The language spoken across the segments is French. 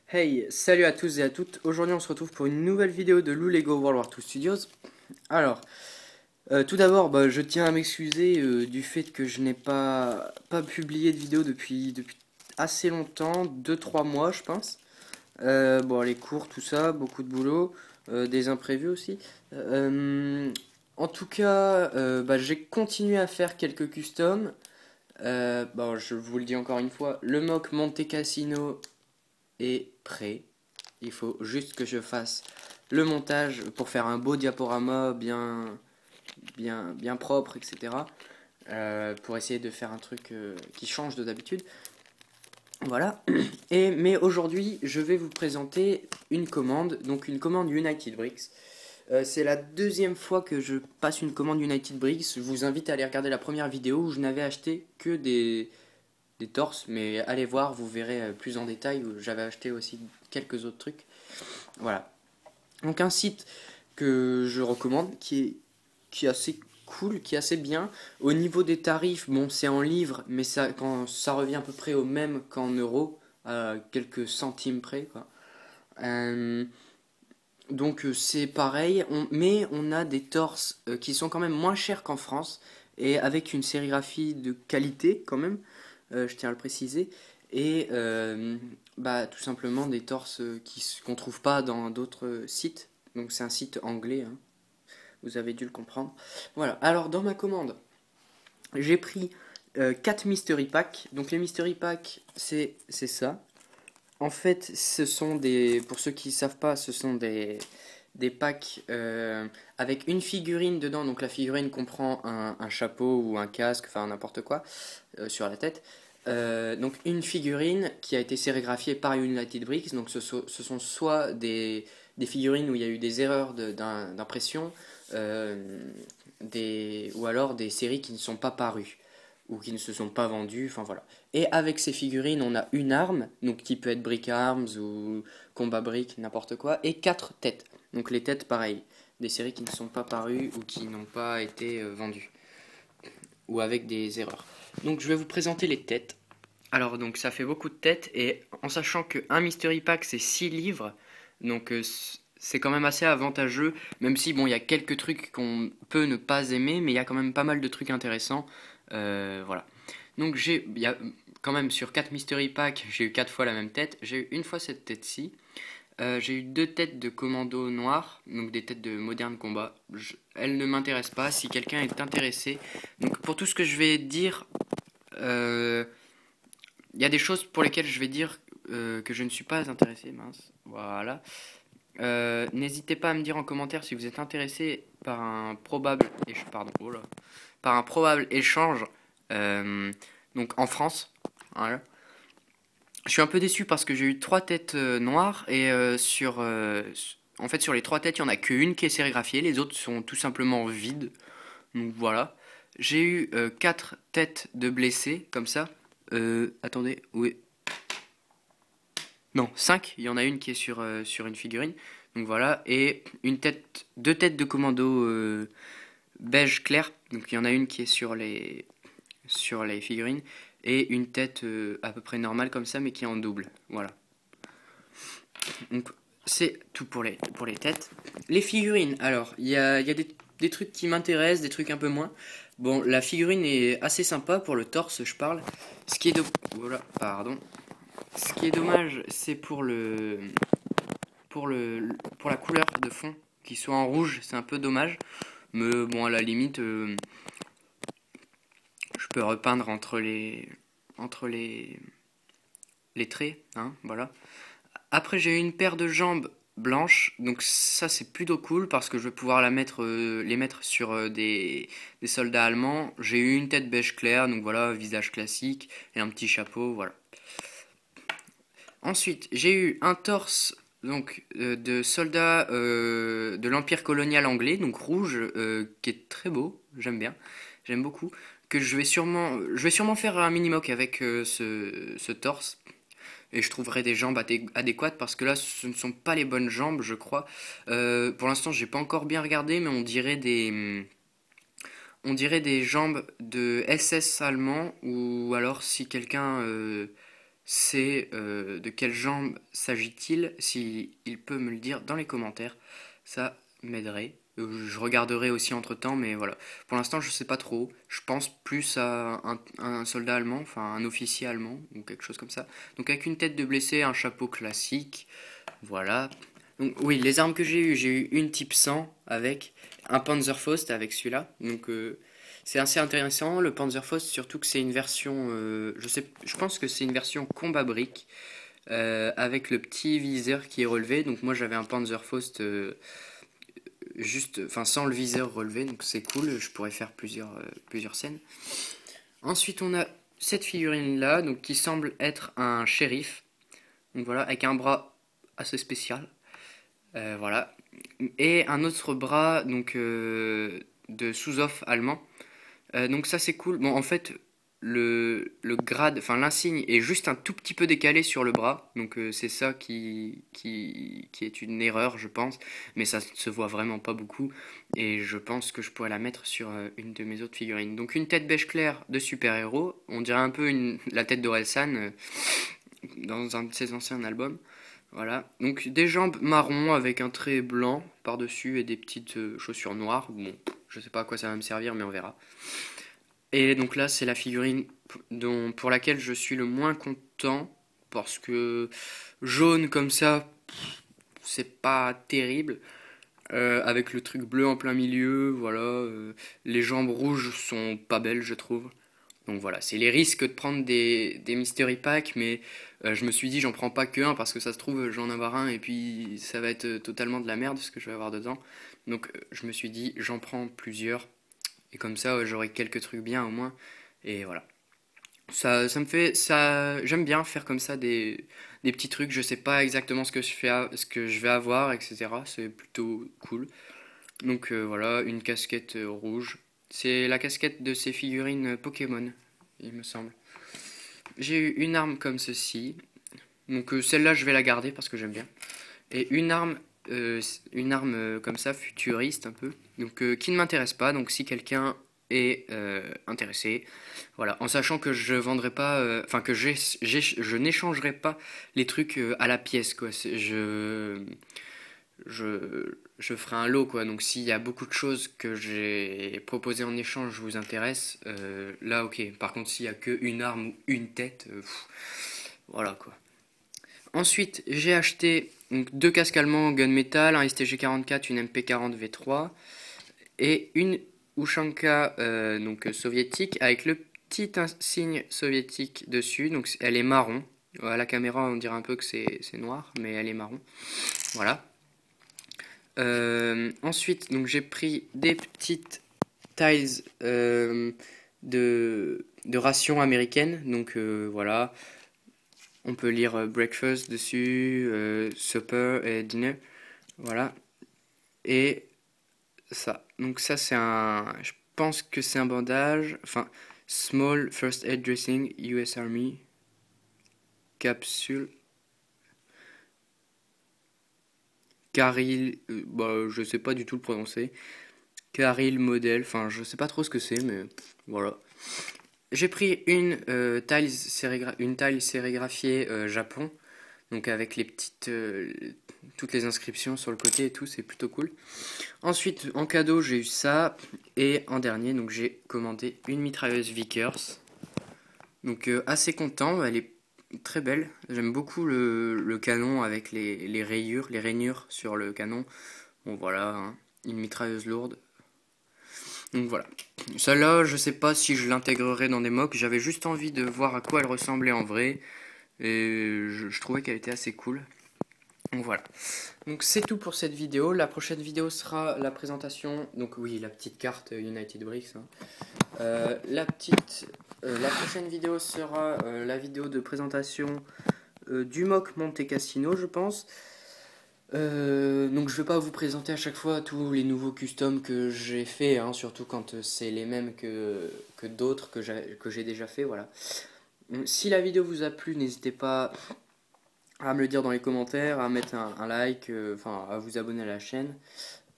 Hey, salut à tous et à toutes. Aujourd'hui, on se retrouve pour une nouvelle vidéo de Lou Lego World War II Studios. Alors, tout d'abord, je tiens à m'excuser du fait que je n'ai pas publié de vidéo depuis assez longtemps, 2 3 mois, je pense. Bon, les cours, tout ça, beaucoup de boulot, des imprévus aussi. Euh, En tout cas, j'ai continué à faire quelques customs. Bon, je vous le dis encore une fois, le mock Monte Cassino est prêt. Il faut juste que je fasse le montage pour faire un beau diaporama bien propre, etc. Pour essayer de faire un truc qui change de d'habitude. Voilà. Mais aujourd'hui, je vais vous présenter une commande, donc une commande United Bricks. C'est la deuxième fois que je passe une commande United Bricks. Je vous invite à aller regarder la première vidéo où je n'avais acheté que des torses, mais allez voir, vous verrez plus en détail où j'avais acheté aussi quelques autres trucs. Voilà. Donc un site que je recommande qui est assez cool, qui est assez bien. Au niveau des tarifs, bon c'est en livres, mais ça revient à peu près au même qu'en euros, à quelques centimes près, quoi. Euh, c'est pareil, mais on a des torses qui sont quand même moins chers qu'en France et avec une sérigraphie de qualité quand même, je tiens à le préciser, et tout simplement des torses qu'on trouve pas dans d'autres sites. Donc c'est un site anglais, hein, vous avez dû le comprendre. Voilà, alors dans ma commande, j'ai pris 4 mystery packs. Donc les mystery packs, c'est ça. En fait, pour ceux qui ne savent pas, ce sont des packs avec une figurine dedans. Donc la figurine comprend un chapeau ou un casque, enfin n'importe quoi, sur la tête. Donc une figurine qui a été sérigraphiée par United Bricks. Donc ce sont soit des figurines où il y a eu des erreurs d'impression, euh, ou alors des séries qui ne sont pas parues ou qui ne se sont pas vendues. Enfin voilà. Et avec ces figurines, on a une arme, donc qui peut être Brick Arms ou Combat Brick, n'importe quoi, et 4 têtes. Donc les têtes, pareil, des séries qui ne sont pas parues ou qui n'ont pas été vendues, ou avec des erreurs. Donc je vais vous présenter les têtes. Alors donc ça fait beaucoup de têtes, et en sachant qu'un Mystery Pack c'est 6 livres, donc c'est quand même assez avantageux, même si bon il y a quelques trucs qu'on peut ne pas aimer, mais il y a quand même pas mal de trucs intéressants. Voilà. Donc il y a quand même sur 4 Mystery Pack, j'ai eu 4 fois la même tête. J'ai eu une fois cette tête-ci. J'ai eu 2 têtes de commando noirs, donc des têtes de moderne combat. Elles ne m'intéressent pas. Si quelqu'un est intéressé, donc pour tout ce que je vais dire, euh, il y a des choses pour lesquelles je vais dire que je ne suis pas intéressé. Mince, voilà. N'hésitez pas à me dire en commentaire si vous êtes intéressé par un probable pardon, oh là, par un probable échange, euh, donc en France. Voilà. Je suis un peu déçu parce que j'ai eu 3 têtes noires et en fait sur les 3 têtes il y en a qu'une qui est sérigraphiée, les autres sont tout simplement vides. Donc voilà. J'ai eu 4 têtes de blessés comme ça. Attendez, oui. Non, 5. Il y en a une qui est sur une figurine. Donc voilà. Et 2 têtes de commando beige clair. Donc il y en a une qui est sur les figurines. Et une tête à peu près normale comme ça, mais qui est en double. Voilà. Donc c'est tout pour les têtes. Les figurines, alors, il y a des trucs qui m'intéressent, des trucs un peu moins. Bon, la figurine est assez sympa pour le torse, je parle. Ce qui est voilà, pardon. Ce qui est dommage, c'est pour la couleur de fond, qui soit en rouge, c'est un peu dommage. Mais bon, à la limite, je peux repeindre entre les traits, hein, voilà. Après, j'ai eu une paire de jambes blanches, donc ça c'est plutôt cool parce que je vais pouvoir les mettre sur des soldats allemands. J'ai eu une tête beige clair, donc voilà, visage classique et un petit chapeau, voilà. Ensuite, j'ai eu un torse donc de soldats de l'Empire colonial anglais, donc rouge, qui est très beau, j'aime beaucoup. Que je vais sûrement faire un mini-mock avec ce torse. Et je trouverai des jambes adéquates parce que là ce ne sont pas les bonnes jambes je crois. Pour l'instant j'ai pas encore bien regardé mais on dirait des jambes de SS allemand ou alors si quelqu'un c'est de quelle jambe s'agit-il? Si il peut me le dire dans les commentaires, ça m'aiderait. Je regarderai aussi entre temps, mais voilà. Pour l'instant, je sais pas trop. Je pense plus à un soldat allemand, enfin un officier allemand ou quelque chose comme ça. Donc avec une tête de blessé, un chapeau classique, voilà. Donc oui, les armes que j'ai eu une type 100 avec un Panzerfaust avec celui-là. Donc c'est assez intéressant le Panzerfaust, surtout que c'est une version, je pense que c'est une version combat brique avec le petit viseur qui est relevé. Donc moi j'avais un Panzerfaust juste, enfin sans le viseur relevé, donc c'est cool. Je pourrais faire plusieurs scènes. Ensuite on a cette figurine là, donc qui semble être un shérif. Donc voilà, avec un bras assez spécial. Voilà. Et un autre bras donc de sous-off allemand. Donc ça c'est cool. Bon en fait le grade, enfin l'insigne est juste un tout petit peu décalé sur le bras. Donc c'est ça qui est une erreur je pense. Mais ça se voit vraiment pas beaucoup. Et je pense que je pourrais la mettre sur une de mes autres figurines. Donc une tête beige claire de super-héros. On dirait un peu la tête d'Orelsan dans un de ses anciens albums. Voilà, donc des jambes marron avec un trait blanc par-dessus et des petites chaussures noires. Bon, je sais pas à quoi ça va me servir, mais on verra. Et donc là, c'est la figurine pour laquelle je suis le moins content, parce que jaune comme ça, c'est pas terrible. Avec le truc bleu en plein milieu, voilà. Les jambes rouges sont pas belles, je trouve. Donc voilà, c'est les risques de prendre des mystery packs, mais je me suis dit j'en prends pas que un parce que ça se trouve j'en avoir un et puis ça va être totalement de la merde ce que je vais avoir dedans. Donc je me suis dit j'en prends plusieurs et comme ça j'aurai quelques trucs bien au moins et voilà. Ça me fait ça, j'aime bien faire comme ça des petits trucs. Je sais pas exactement ce que je vais avoir, etc. C'est plutôt cool. Donc voilà, une casquette rouge. C'est la casquette de ces figurines Pokémon, il me semble. J'ai eu une arme comme ceci. Donc celle-là, je vais la garder parce que j'aime bien. Et une arme comme ça, futuriste un peu. Donc qui ne m'intéresse pas. Donc si quelqu'un est intéressé, voilà. En sachant que je vendrai pas, enfin que je n'échangerai pas les trucs à la pièce, quoi. Je ferai un lot quoi. Donc s'il y a beaucoup de choses que j'ai proposées en échange vous intéressent, là ok. Par contre s'il y a que une arme ou une tête, voilà quoi. Ensuite j'ai acheté donc, deux casques allemands gunmetal, un STG-44, une MP-40 V3 et une Ushanka donc soviétique avec le petit insigne soviétique dessus. Donc elle est marron. À la caméra on dirait un peu que c'est noir, mais elle est marron. Voilà. Ensuite, donc j'ai pris des petites tiles de rations américaines. Donc voilà, on peut lire breakfast dessus, supper et dinner. Voilà. Et ça. Donc ça c'est je pense que c'est un bandage. Enfin, small first aid dressing US Army capsule. Caril, bah, je sais pas du tout le prononcer. Caril modèle, enfin je sais pas trop ce que c'est, mais voilà. J'ai pris une tile sérigraphiée Japon, donc avec les toutes les inscriptions sur le côté et tout, c'est plutôt cool. Ensuite, en cadeau, j'ai eu ça, et en dernier, donc j'ai commandé une mitrailleuse Vickers. Donc assez content, elle est très belle. J'aime beaucoup le canon avec les rainures sur le canon. Bon voilà, hein, une mitrailleuse lourde. Donc voilà. Celle-là, je sais pas si je l'intégrerai dans des mocks. J'avais juste envie de voir à quoi elle ressemblait en vrai. Et je trouvais qu'elle était assez cool. Donc voilà. Donc c'est tout pour cette vidéo. La prochaine vidéo sera la présentation. Donc oui, la petite carte United Bricks. Hein. La prochaine vidéo sera la vidéo de présentation du mock Monte Cassino, je pense. Donc je vais pas vous présenter à chaque fois tous les nouveaux customs que j'ai fait, hein, surtout quand c'est les mêmes que d'autres que j'ai déjà fait, voilà. Si la vidéo vous a plu, n'hésitez pas à me le dire dans les commentaires, à mettre un like, enfin à vous abonner à la chaîne.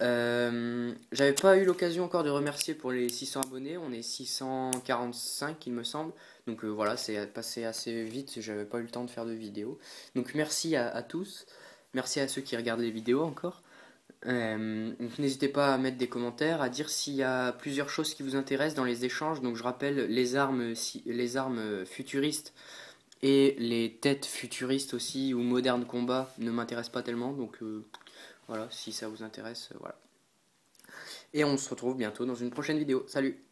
J'avais pas eu l'occasion encore de remercier pour les 600 abonnés, on est 645 il me semble, donc voilà, c'est passé assez vite, j'avais pas eu le temps de faire de vidéo. Donc merci à tous, merci à ceux qui regardent les vidéos encore. Donc n'hésitez pas à mettre des commentaires, à dire s'il y a plusieurs choses qui vous intéressent dans les échanges. Donc je rappelle, les armes, les armes futuristes et les têtes futuristes aussi ou modernes combat ne m'intéressent pas tellement, donc voilà, si ça vous intéresse, voilà. Et on se retrouve bientôt dans une prochaine vidéo. Salut!